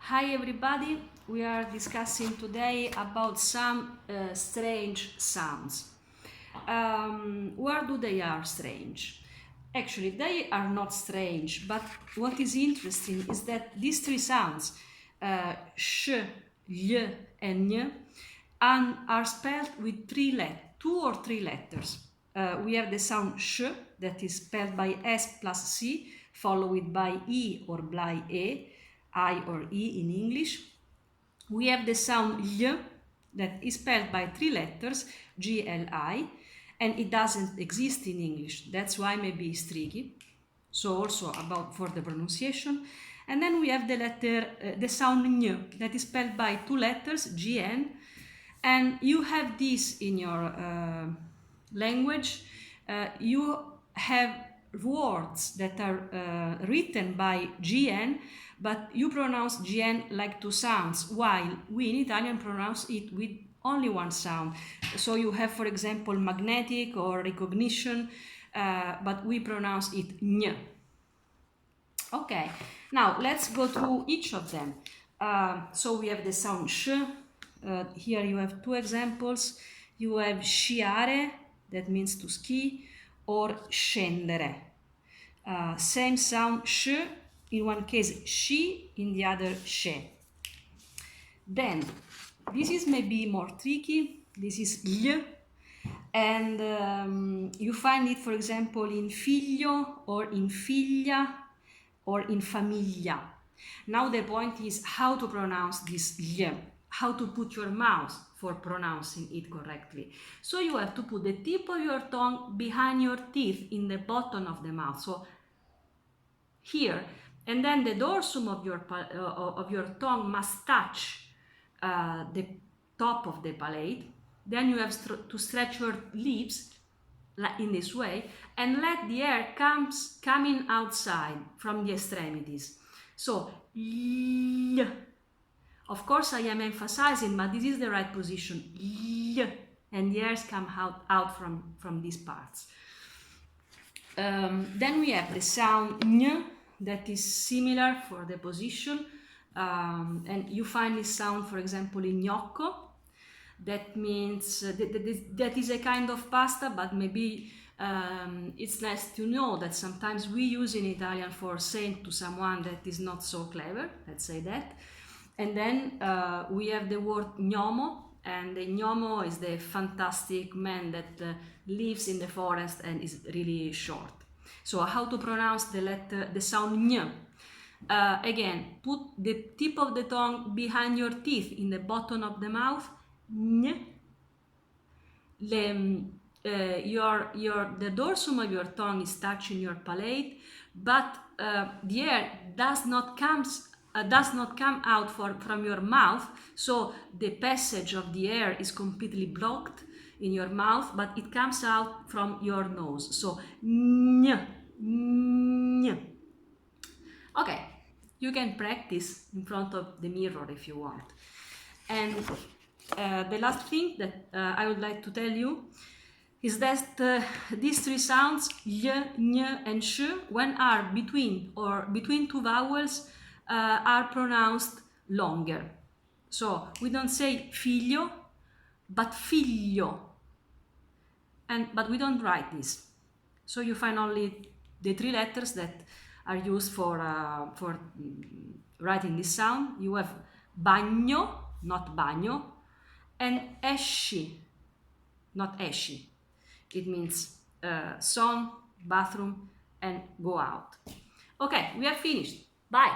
Hi everybody, we are discussing today about some strange sounds. Where do they are strange? Actually, they are not strange, but what is interesting is that these three sounds, sh, l, and ny, are spelled with two or three letters. We have the sound sh, that is spelled by S plus C, followed by E or by E, I or E in English. We have the sound L that is spelled by three letters, G-L-I, and it doesn't exist in English. That's why maybe it's tricky. So also about for the pronunciation. And then we have the sound N that is spelled by two letters, G-N, and you have this in your language. You have words that are written by GN, but you pronounce GN like two sounds, while we in Italian pronounce it with only one sound. So you have, for example, magnetic or recognition, but we pronounce it N. Okay, now let's go through each of them. So we have the sound sh. Here you have two examples. You have sciare, that means to ski, or scendere. Same sound sh, in one case sci, in the other she. Then, this is maybe more tricky. This is l, and you find it, for example, in figlio or in figlia or in famiglia. Now the point is how to pronounce this l, how to put your mouth for pronouncing it correctly. So you have to put the tip of your tongue behind your teeth in the bottom of the mouth, so here, and then the dorsum of your tongue must touch the top of the palate. Then you have to stretch your lips in this way and let the air coming outside from the extremities. So, l. Of course, I am emphasizing, but this is the right position. L, and the airs come out from these parts. Then we have the sound n, that is similar for the position, and you find this sound, for example, in gnocco. That means that is a kind of pasta, but maybe it's nice to know that sometimes we use in Italian for saying to someone that is not so clever, let's say that. And then we have the word gnomo, and the gnomo is the fantastic man that lives in the forest and is really short. So how to pronounce the sound n? Again, put the tip of the tongue behind your teeth in the bottom of the mouth. N. The dorsum of your tongue is touching your palate, but the air does not come out from your mouth, so the passage of the air is completely blocked in your mouth, but it comes out from your nose. So n, n. Okay, you can practice in front of the mirror if you want. And the last thing that I would like to tell you is that these three sounds, y, ny, and sh, when are between two vowels, are pronounced longer. So we don't say figlio, but figlio, but we don't write this. So you find only the three letters that are used for writing this sound. You have bagno, not bagno, and esci, not esci. It means son, bathroom, and go out. Okay, we are finished. Bye.